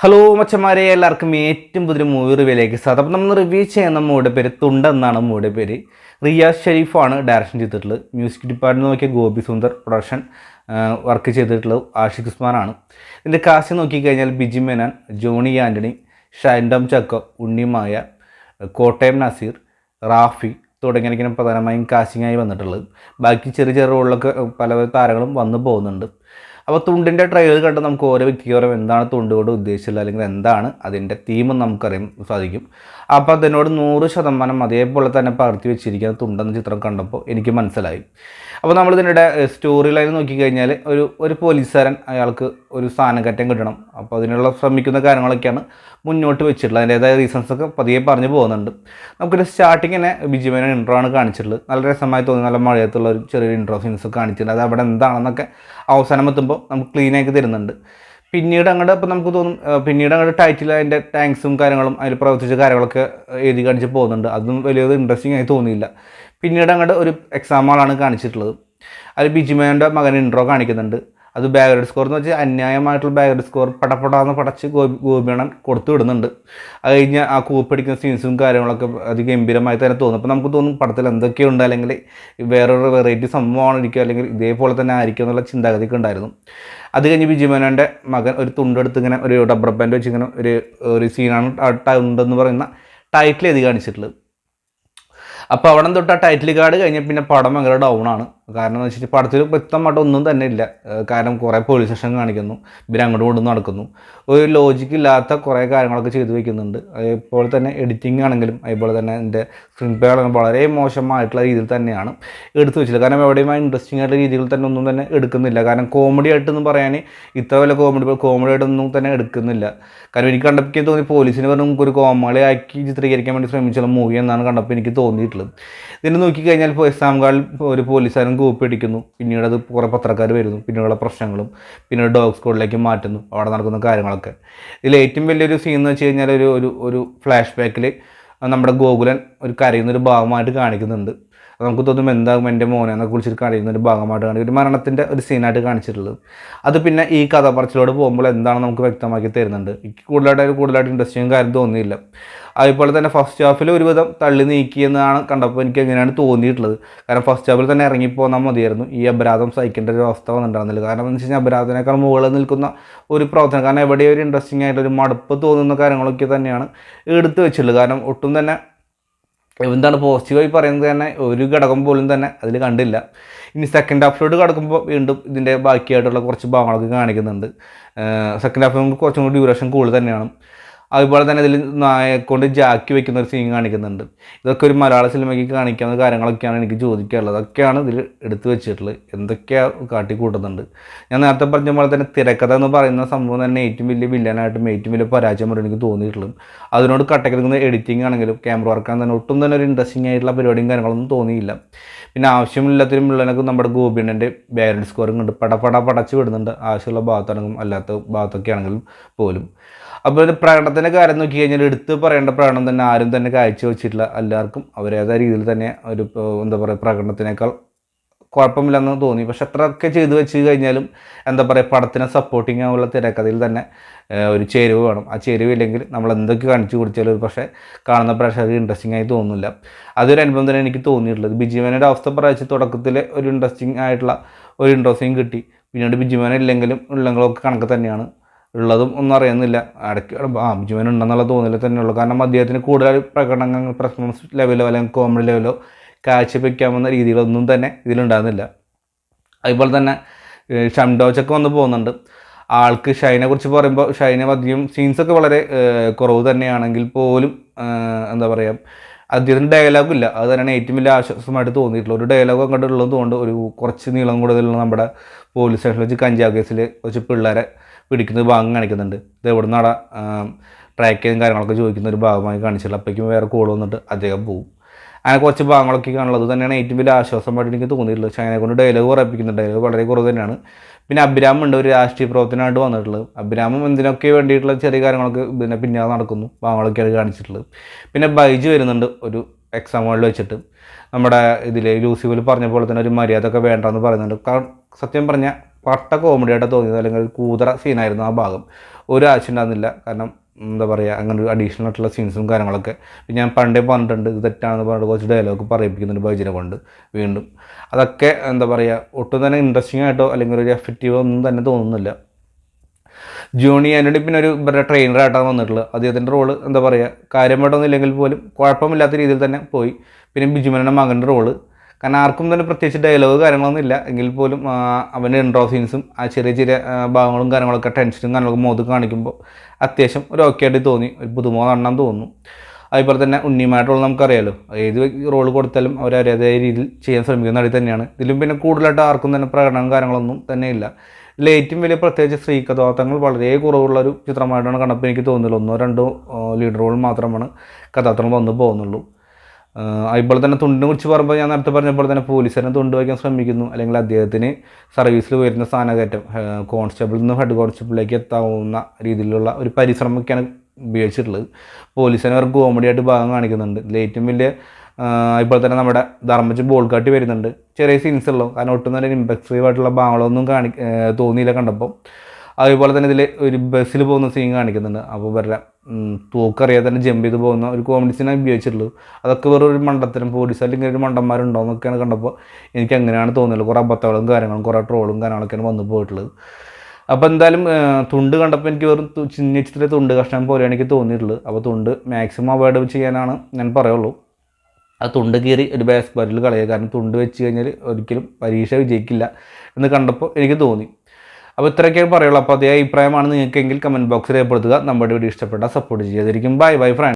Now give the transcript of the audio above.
Hello മച്ചന്മാരെ, എല്ലാവർക്കും ഏറ്റവും പുതിയ മൂവി റിവ്യൂയിലേക്ക് സ്വാഗതം. അപ്പോൾ നമ്മൾ റിവ്യൂ ചെയ്യുന്ന മൂവിയുടെ പേര് തുണ്ട് എന്നാണ്. മൂവിയുടെ പേര് റിയാസ് ഷെരീഫാണ് ഡയറക്ഷൻ ചെയ്തിട്ടുള്ളത്. മ്യൂസിക് ഡിപ്പാർട്ട്മെൻറ്റ് നോക്കിയ ഗോപി സുന്ദർ, പ്രൊഡക്ഷൻ വർക്ക് ചെയ്തിട്ടുള്ളത് ആഷിഖ് ഉസ്മാനാണ്. ഇതിൻ്റെ കാസ്റ്റ് നോക്കിക്കഴിഞ്ഞാൽ ബിജി മേനോൻ, ജോണി ആൻ്റണി, ഷൈൻഡം ചക്കോ, ഉണ്ണിമായ, കോട്ടയം നസീർ, റാഫി തുടങ്ങിയ പ്രധാനമായും കാസ്റ്റിംഗായി വന്നിട്ടുള്ളത്. ബാക്കി ചെറിയ ചെറിയ റോളിലൊക്കെ പല താരങ്ങളും വന്നു പോകുന്നുണ്ട്. അപ്പോൾ തുണ്ടിൻ്റെ ട്രെയിലർ കണ്ട് നമുക്ക് ഓരോ വ്യക്തിയോരം എന്താണ് തുണ്ട് കൊണ്ട് ഉദ്ദേശിച്ചത്, അല്ലെങ്കിൽ എന്താണ് അതിൻ്റെ തീമെന്ന് നമുക്കറിയാൻ സാധിക്കും. അപ്പോൾ അതിനോട് 100% അതേപോലെ തന്നെ പകർത്തി വെച്ചിരിക്കുന്ന തുണ്ടെന്ന ചിത്രം കണ്ടപ്പോൾ എനിക്ക് മനസ്സിലായി. അപ്പോൾ നമ്മളിതിൻ്റെ സ്റ്റോറി ലൈൻ നോക്കിക്കഴിഞ്ഞാൽ ഒരു പോലീസുകാരൻ, അയാൾക്ക് ഒരു സ്ഥാനക്കയറ്റം കിട്ടണം. അപ്പോൾ അതിനുള്ള ശ്രമിക്കുന്ന കാര്യങ്ങളൊക്കെയാണ് മുന്നോട്ട് വെച്ചിട്ടുള്ളത്. അതിൻ്റേതായ റീസൺസൊക്കെ പതിയെ പറഞ്ഞു പോകുന്നുണ്ട്. നമുക്കൊരു സ്റ്റാർട്ടിങ്ങിനെ ബിജി മേനോൻ ഇൻട്രോ ആണ് കാണിച്ചിട്ടുള്ളത്. നല്ല രസമായി തോന്നി, നല്ല മഴയത്തുള്ള ഒരു ചെറിയൊരു ഇൻട്രോ സീൻസ് കാണിച്ചിട്ടുണ്ട്. അത് അവിടെ എന്താണെന്നൊക്കെ അവസാനം എത്തുമ്പോൾ നമുക്ക് ക്ലീനാക്കി തരുന്നുണ്ട്. പിന്നീട് അങ്ങോട്ട് അപ്പോൾ നമുക്ക് തോന്നും, പിന്നീട് അങ്ങോട്ട് ടൈറ്റിൽ അതിൻ്റെ ടാങ്ക്സും കാര്യങ്ങളും അതിൽ പ്രവർത്തിച്ച കാര്യങ്ങളൊക്കെ എഴുതി കാണിച്ച് പോകുന്നുണ്ട്. അതും വലിയൊരു ഇൻട്രസ്റ്റിംഗ് ആയി തോന്നിയില്ല. പിന്നീട് അങ്ങോട്ട് ഒരു എക്സാം ഹാളാണ് കാണിച്ചിട്ടുള്ളത്. അതിൽ ബിജി മേനോൻ്റെ മകൻ ഇൻട്രോ കാണിക്കുന്നുണ്ട്. അത് ബാക്ക്ഗ്രൗണ്ട് സ്കോർ എന്ന് വെച്ചാൽ അന്യായമായിട്ടുള്ള ബാക്ക്ഗ്രൗണ്ട് സ്കോർ പടപടാന്ന് പടച്ച് ഗോപിയണ്ണൻ കൊടുത്തു വിടുന്നുണ്ട്. അത് കഴിഞ്ഞ് ആ കൂപ്പടിക്കുന്ന സീൻസും കാര്യങ്ങളൊക്കെ അതിഗംഭീരമായി തന്നെ തോന്നും. അപ്പോൾ നമുക്ക് തോന്നും പടത്തിൽ എന്തൊക്കെയുണ്ട്, അല്ലെങ്കിൽ വേറൊരു വെറൈറ്റി സംഭവമാണ് ഇരിക്കുക, അല്ലെങ്കിൽ ഇതേപോലെ തന്നെ ആയിരിക്കും എന്നുള്ള ചിന്താഗതിയൊക്കെ ഉണ്ടായിരുന്നു. അത് കഴിഞ്ഞ് ബിജി മേനോൻ്റെ മകൻ ഒരു തുണ്ടെടുത്ത് ഇങ്ങനെ ഒരു ഡബ്ബർ ബാൻഡ് വെച്ച് ഇങ്ങനെ ഒരു സീനാണ് ഉണ്ടെന്ന് പറയുന്ന ടൈറ്റിൽ എഴുതി കാണിച്ചിട്ടുള്ളത്. അപ്പോൾ അവിടെ തൊട്ട് ആ ടൈറ്റിൽ കാർഡ് കഴിഞ്ഞാൽ പിന്നെ പടം ഭയങ്കര ഡൗൺ ആണ്. കാരണം എന്ന് വെച്ചിട്ട് പടത്തിൽ വ്യക്തമായിട്ട് ഒന്നും തന്നെ ഇല്ല. കാരണം കുറേ പോലീസ് സ്റ്റേഷൻ കാണിക്കുന്നു, ഇവർ അങ്ങോട്ടും ഇങ്ങോട്ടും നടക്കുന്നു, ഒരു ലോജിക്ക് ഇല്ലാത്ത കുറേ കാര്യങ്ങളൊക്കെ ചെയ്തു വയ്ക്കുന്നുണ്ട്. അതേപോലെ തന്നെ എഡിറ്റിംഗ് ആണെങ്കിലും അതേപോലെ തന്നെ എൻ്റെ സ്ക്രീൻ പ്ലേ ആണെങ്കിലും വളരെ മോശമായിട്ടുള്ള രീതിയിൽ തന്നെയാണ് എടുത്തു വെച്ചത്. കാരണം എവിടെയുമായി ഇൻട്രസ്റ്റിംഗ് ആയിട്ടുള്ള രീതിയിൽ തന്നെ ഒന്നും തന്നെ എടുക്കുന്നില്ല. കാരണം കോമഡി ആയിട്ടെന്ന് പറയാൻ ഇത്ര വല്ല കോമഡി ആയിട്ടൊന്നും തന്നെ എടുക്കുന്നില്ല. കാരണം എനിക്ക് കണ്ടപ്പോൾ തോന്നി പോലീസിന് പറഞ്ഞ് നമുക്കൊരു കോമഡി ആക്കി ചിത്രീകരിക്കാൻ വേണ്ടി ശ്രമിച്ചുള്ള മൂവി എന്നാണ് കണ്ടപ്പോൾ എനിക്ക് തോന്നിയിട്ടുള്ളത്. ഇതിന് നോക്കിക്കഴിഞ്ഞാൽ ഇപ്പോൾ എക്സാംകാളിൽ ഒരു പോലീസുകാരൻ കൂപ്പിടിക്കുന്നു, പിന്നീട് അത് കുറേ പത്രക്കാർ വരുന്നു, പിന്നീടുള്ള പ്രശ്നങ്ങളും പിന്നീട് ഡോഗ് സ്ക്വാഡിലേക്ക് മാറ്റുന്നു, അവിടെ നടക്കുന്ന കാര്യങ്ങളൊക്കെ. ഇതിൽ ഏറ്റവും വലിയൊരു സീൻ എന്ന് വെച്ച് കഴിഞ്ഞാൽ ഒരു ഫ്ലാഷ് ബാക്കിൽ നമ്മുടെ ഗോകുലൻ ഒരു കരയുന്നൊരു ഭാഗമായിട്ട് കാണിക്കുന്നുണ്ട്. നമുക്ക് തോന്നും എന്താകും എൻ്റെ മോനെ എന്നൊക്കെ കുറിച്ചിട്ട് കരയുന്നൊരു ഭാഗമായിട്ട് കാണിക്കും, ഒരു മരണത്തിൻ്റെ ഒരു സീനായിട്ട് കാണിച്ചിട്ടുള്ളത്. അത് പിന്നെ ഈ കഥ പറച്ചിലോട് പോകുമ്പോൾ എന്താണെന്ന് നമുക്ക് വ്യക്തമാക്കി തരുന്നുണ്ട്. എനിക്ക് കൂടുതലായിട്ട് ഇൻട്രസ്റ്റിംഗ് കാര്യം തോന്നിയില്ല. അതുപോലെ തന്നെ ഫസ്റ്റ് ഹാഫിൽ ഒരുവിധം തള്ളി നീക്കിയെന്നാണ് കണ്ടപ്പോൾ എനിക്ക് എങ്ങനെയാണ് തോന്നിയിട്ടുള്ളത്. കാരണം ഫസ്റ്റ് ഹാഫിൽ തന്നെ ഇറങ്ങിപ്പോന്നാൽ മതിയായിരുന്നു, ഈ അപരാധം സഹിക്കേണ്ട ഒരു അവസ്ഥ വന്നിട്ടുണ്ടായിരുന്നില്ല. കാരണം എന്ന് വെച്ച് കഴിഞ്ഞാൽ അപരാധത്തിനേക്കാൾ മുകളിൽ നിൽക്കുന്ന ഒരു പ്രവർത്തനം. കാരണം എവിടെ ഒരു ഇൻട്രസ്റ്റിംഗ് ആയിട്ടൊരു മടുപ്പ് തോന്നുന്ന കാര്യങ്ങളൊക്കെ തന്നെയാണ് എടുത്തു വെച്ചിട്ടുള്ളത്. കാരണം ഒട്ടും തന്നെ എന്താണ് പോസിറ്റീവായി പറയുന്നത് തന്നെ ഒരു ഘടകം പോലും തന്നെ അതിൽ കണ്ടില്ല. ഇനി സെക്കൻഡ് ഹാഫിലോട്ട് കിടക്കുമ്പോൾ വീണ്ടും ഇതിൻ്റെ ബാക്കിയായിട്ടുള്ള കുറച്ച് ഭാഗങ്ങളൊക്കെ കാണിക്കുന്നുണ്ട്. സെക്കൻഡ് ഹാഫ് നമുക്ക് കുറച്ചും കൂടി ഡ്യൂറേഷൻ കൂടുതൽ തന്നെയാണ്. അതുപോലെ തന്നെ ഇതിൽ നായക്കൊണ്ട് ജാക്കി വെക്കുന്ന ഒരു സീൻ കാണിക്കുന്നുണ്ട്. ഇതൊക്കെ ഒരു മലയാള സിനിമയ്ക്ക് കാണിക്കാവുന്ന കാര്യങ്ങളൊക്കെയാണ് എനിക്ക് ചോദിക്കാനുള്ളത്. അതൊക്കെയാണ് ഇതിൽ എടുത്തു വെച്ചിട്ടുള്ളത്. എന്തൊക്കെയാണ് കാട്ടിക്കൂട്ടുന്നുണ്ട്. ഞാൻ നേരത്തെ പറഞ്ഞ പോലെ തന്നെ തിരക്കഥ എന്ന് പറയുന്ന സംഭവം തന്നെ ഏറ്റവും വലിയ വില്ലനായിട്ടും ഏറ്റവും വലിയ പരാജയമായിട്ട് എനിക്ക് തോന്നിയിട്ടുള്ളത്. അതിനോട് കട്ടക്കെടുക്കുന്ന എഡിറ്റിംഗ് ആണെങ്കിലും ക്യാമറ വർക്കാൻ തന്നെ ഒട്ടും തന്നെ ഒരു ഇൻട്രസ്റ്റിംഗ് ആയിട്ടുള്ള പരിപാടിയും കാര്യങ്ങളൊന്നും തോന്നിയില്ല. പിന്നെ ആവശ്യമില്ലാത്തൊരു വില്ലനൊക്കെ നമ്മുടെ ഗോപിയണ്ണൻ്റെ ബാക്ക്ഗ്രൗണ്ട് സ്കോറിങ് ഉണ്ട്, പടച്ച് വിടുന്നുണ്ട്, ആവശ്യമുള്ള ഭാഗത്താണെങ്കിലും അല്ലാത്ത ഭാഗത്തൊക്കെ ആണെങ്കിലും പോലും. അപ്പോൾ ഇത് പ്രകടനത്തിൻ്റെ കാര്യം നോക്കി കഴിഞ്ഞാൽ എടുത്ത് പറയേണ്ട പ്രകടനം തന്നെ ആരും തന്നെ കാഴ്ചവെച്ചിട്ടില്ല. എല്ലാവർക്കും അവരേതായ രീതിയിൽ തന്നെ ഒരു എന്താ പറയുക പ്രകടനത്തിനേക്കാൾ കുഴപ്പമില്ലെന്ന് തോന്നി. പക്ഷെ അത്രയൊക്കെ ചെയ്തു വെച്ച് കഴിഞ്ഞാലും എന്താ പറയുക പടത്തിനെ സപ്പോർട്ടിങ് ആവുള്ള തിരക്കഥയിൽ തന്നെ ഒരു ചേരുവ വേണം. ആ ചേരുവയില്ലെങ്കിൽ നമ്മൾ എന്തൊക്കെ കാണിച്ചു കൊടുത്താലും ഒരു പക്ഷേ കാണുന്ന പ്രേക്ഷകർക്ക് ഇൻട്രസ്റ്റിംഗ് ആയി തോന്നില്ല. അതൊരു അനുഭവം തന്നെ എനിക്ക് തോന്നിയിട്ടുള്ളത്. ബിജി മേനോൻ്റെ അവസ്ഥ പ്രാപിച്ച് തുടക്കത്തിൽ ഒരു ഇൻട്രസ്റ്റിംഗ് ആയിട്ടുള്ള ഒരു ഇൻട്രസ്റ്റിംഗ് കിട്ടി. പിന്നീട് ബിജി മേനോ ഇല്ലെങ്കിലും ഉള്ളെങ്കിലൊക്കെ കണക്ക് തന്നെയാണ്, ഉള്ളതും ഒന്നും അറിയുന്നില്ല. ഇടയ്ക്ക് ബിജി മേനോൻ ഉണ്ടെന്നുള്ള തോന്നില്ല തന്നെയുള്ളൂ. കാരണം അദ്ദേഹത്തിന് കൂടുതൽ പ്രകടനങ്ങൾ പെർഫോമൻസ് ലെവലോ അല്ലെങ്കിൽ കോമഡി ലെവലോ കാഴ്ചവെക്കാവുന്ന രീതിയിലൊന്നും തന്നെ ഇതിലുണ്ടാകുന്നില്ല. അതുപോലെ തന്നെ ഷംഡോച്ചൊക്കെ വന്ന് പോകുന്നുണ്ട്. ആൾക്ക് ഷൈനെ കുറിച്ച് പറയുമ്പോൾ ഷൈനെ അധികം സീൻസൊക്കെ വളരെ കുറവ് തന്നെയാണെങ്കിൽ പോലും എന്താ പറയുക അദ്ദേഹത്തിന് ഡയലോഗില്ല. അത് തന്നെയാണ് ഏറ്റവും വലിയ ആശ്വാസമായിട്ട് തോന്നിയിട്ടുള്ളത്. ഒരു ഡയലോഗ് അങ്ങോട്ട് ഉള്ളതുകൊണ്ട് ഒരു കുറച്ച് നീളം കൂടുതലുള്ള നമ്മുടെ പോലീസ് സ്റ്റേഷനിൽ വെച്ച് കഞ്ചാവ് കേസിൽ കുറച്ച് പിള്ളേരെ പിടിക്കുന്ന ഭാഗം കാണിക്കുന്നുണ്ട്. ഇത് എവിടെ നിന്നാണ് ട്രാക്ക് ചെയ്തും കാര്യങ്ങളൊക്കെ ചോദിക്കുന്ന ഒരു ഭാഗമായി കാണിച്ചിട്ടുള്ളത്. അപ്പോഴേക്കും വേറെ കോൾ വന്നിട്ട് അദ്ദേഹം പോകും. അങ്ങനെ കുറച്ച് ഭാഗങ്ങളൊക്കെ കാണുള്ളത് തന്നെയാണ് ഏറ്റവും വലിയ ആശ്വാസമായിട്ട് എനിക്ക് തോന്നിയിട്ടുള്ളത്. ഷൈനെ കൊണ്ട് ഡയലോഗ് കുറപ്പിക്കുന്നുണ്ട്, ഡയലോഗ് വളരെ കുറവ് തന്നെയാണ്. പിന്നെ അഭിരാം ഉണ്ട്, ഒരു രാഷ്ട്രീയ പ്രവർത്തനമായിട്ട് വന്നിട്ടുള്ളത്. അഭിരാമും എന്തിനൊക്കെ വേണ്ടിയിട്ടുള്ള ചെറിയ കാര്യങ്ങളൊക്കെ പിന്നെ പിന്നാലെ നടക്കുന്നു ഭാഗങ്ങളൊക്കെയാണ് കാണിച്ചിട്ടുള്ളത്. പിന്നെ ബൈജു വരുന്നുണ്ട് ഒരു എക്സാം ഹോളിൽ വെച്ചിട്ട്. നമ്മുടെ ഇതിൽ ലൂസിഫിൽ പറഞ്ഞ പോലെ തന്നെ ഒരു മര്യാദ ഒക്കെ വേണ്ടെന്ന് പറയുന്നുണ്ട്. കാരണം സത്യം പറഞ്ഞാൽ പട്ട കോമഡിയായിട്ട് തോന്നിയത്, അല്ലെങ്കിൽ ഒരു കൂതറ സീനായിരുന്നു ആ ഭാഗം. ഒരു ആവശ്യം ഉണ്ടായിരുന്നില്ല. കാരണം എന്താ പറയുക, അങ്ങനെ ഒരു അഡീഷണൽ ആയിട്ടുള്ള സീൻസും കാര്യങ്ങളൊക്കെ. ഞാൻ പണ്ടേ പറഞ്ഞിട്ടുണ്ട് ഇത് തെറ്റാണെന്ന് പറഞ്ഞിട്ട് കുറച്ച് ഡയലോഗ് പറയിപ്പിക്കുന്നുണ്ട് ബൈജിനെ കൊണ്ട് വീണ്ടും. അതൊക്കെ എന്താ പറയുക, ഒട്ടും തന്നെ ഇൻട്രസ്റ്റിംഗ് ആയിട്ടോ അല്ലെങ്കിൽ ഒരു എഫക്റ്റീവോ ഒന്നും തന്നെ തോന്നുന്നില്ല. ജോണി ആൻ്റണി പിന്നെ ഒരു ട്രെയിനറായിട്ടാണ് വന്നിട്ടുള്ളത്. അദ്ദേഹത്തിൻ്റെ റോള് എന്താ പറയുക, കാര്യമായിട്ടൊന്നും ഇല്ലെങ്കിൽ പോലും കുഴപ്പമില്ലാത്ത രീതിയിൽ തന്നെ പോയി. പിന്നെ ബിജുമേനോൻ്റെ മകൻ്റെ റോള്, കാരണം ആർക്കും തന്നെ പ്രത്യേകിച്ച് ഡയലോഗ് കാര്യങ്ങളൊന്നും ഇല്ല എങ്കിൽ പോലും അവൻ്റെ ഇൻട്രോ സീൻസും ആ ചെറിയ ചെറിയ ഭാഗങ്ങളും കാര്യങ്ങളൊക്കെ ടെൻഷനും കാര്യങ്ങളൊക്കെ മുഖത്ത് കാണിക്കുമ്പോൾ അത്യാവശ്യം ഒരു ഓക്കെ ആയിട്ട് തോന്നി, ഒരു പുതുമോ കാണാൻ തോന്നുന്നു. അതുപോലെ തന്നെ ഉണ്ണിയുമായിട്ടുള്ള നമുക്കറിയാലോ, ഏത് റോള് കൊടുത്താലും അവർ അതേ രീതിയിൽ ചെയ്യാൻ ശ്രമിക്കുന്ന നടി തന്നെയാണ്. ഇതിലും പിന്നെ കൂടുതലായിട്ട് ആർക്കും തന്നെ പ്രകടനം കാര്യങ്ങളൊന്നും തന്നെ ഇല്ല. ഇതിൽ ഏറ്റവും വലിയ പ്രത്യേകിച്ച് സ്ത്രീ കഥാപാത്രങ്ങൾ വളരെ കുറവുള്ളൊരു ചിത്രമായിട്ടാണ് കണ്ടപ്പോൾ എനിക്ക് തോന്നുന്നില്ല. 1-2 ലീഡ് റോൾ മാത്രമാണ് കഥാപാത്രങ്ങൾ വന്നു പോകുന്നുള്ളൂ. അതുപോലെ തന്നെ തുണ്ടിനെ കുറിച്ച് പറയുമ്പോൾ ഞാൻ നേരത്തെ പറഞ്ഞപ്പോൾ തന്നെ പോലീസുകാരനെ തുണ്ട് വയ്ക്കാൻ ശ്രമിക്കുന്നു, അല്ലെങ്കിൽ അദ്ദേഹത്തിന് സർവീസിൽ വരുന്ന സ്ഥാനകയറ്റം കോൺസ്റ്റബിളിൽ നിന്ന് ഹെഡ് കോൺസ്റ്റബിളിലേക്ക് എത്താവുന്ന രീതിയിലുള്ള ഒരു പരിശ്രമമൊക്കെയാണ് ഉപയോഗിച്ചിട്ടുള്ളത്. പോലീസിനെ അവർക്ക് കോമഡിയായിട്ട് ഭാഗം കാണിക്കുന്നുണ്ട്. ഇതിൽ ഏറ്റവും വലിയ ഇപ്പോൾ തന്നെ നമ്മുടെ ധർമ്മജ് ബോൾ കാട്ടി വരുന്നുണ്ട്. ചെറിയ സീൻസ് ഉള്ളൂ, കാരണം ഒട്ടും തന്നെ ഇമ്പക്സീവ് ആയിട്ടുള്ള ഭാഗങ്ങളൊന്നും തോന്നിയില്ല കണ്ടപ്പോൾ. അതുപോലെ തന്നെ ഇതിൽ ഒരു ബസ്സിൽ പോകുന്ന സീൻ കാണിക്കുന്നുണ്ട്. അപ്പോൾ വരെ തൂക്കറിയാതെ തന്നെ ജമ്പ് ചെയ്ത് പോകുന്ന ഒരു കോമഡി സീനാണ് ഉപയോഗിച്ചിട്ടുള്ളൂ. അതൊക്കെ വേറെ ഒരു മണ്ടത്തരം, പോലീസ് അല്ലെങ്കിൽ ഒരു മണ്ടന്മാരുണ്ടോ എന്നൊക്കെയാണ് കണ്ടപ്പോൾ എനിക്ക് അങ്ങനെയാണ് തോന്നുന്നത്. കുറേ അബദ്ധങ്ങളും കാര്യങ്ങളും കുറേ ട്രോളും കാര്യങ്ങളൊക്കെയാണ് വന്നു പോയിട്ടുള്ളത്. അപ്പോൾ എന്തായാലും തുണ്ട് കണ്ടപ്പോൾ എനിക്ക് വെറും ചിഹ്നിച്ചിട്ട് തുണ്ട് കഷ്ണം പോലെയാണ് എനിക്ക് തോന്നിയിട്ടുള്ളത്. അപ്പോൾ തുണ്ട് മാക്സിമം അവോയ്ഡ് ചെയ്യാനാണ് ഞാൻ പറയുള്ളൂ. ആ തുണ്ട് കീറി ഒരു ബാസ്കറ്റിൽ കളയുക, കാരണം തുണ്ട് വെച്ച് കഴിഞ്ഞാൽ ഒരിക്കലും പരീക്ഷ വിജയിക്കില്ല എന്ന് കണ്ടപ്പോൾ എനിക്ക് തോന്നി. അപ്പോൾ ഇത്രയൊക്കെ പറയുള്ളൂ. അപ്പോൾ അതേ അഭിപ്രായമാണ് നിങ്ങൾക്കെങ്കിൽ കമൻറ്റ് ബോക്സിൽ രേഖപ്പെടുത്തുക. നമ്മുടെ വീഡിയോ ഇഷ്ടപ്പെട്ടാൽ സപ്പോർട്ട് ചെയ്യാതിരിക്കും. Bye friends.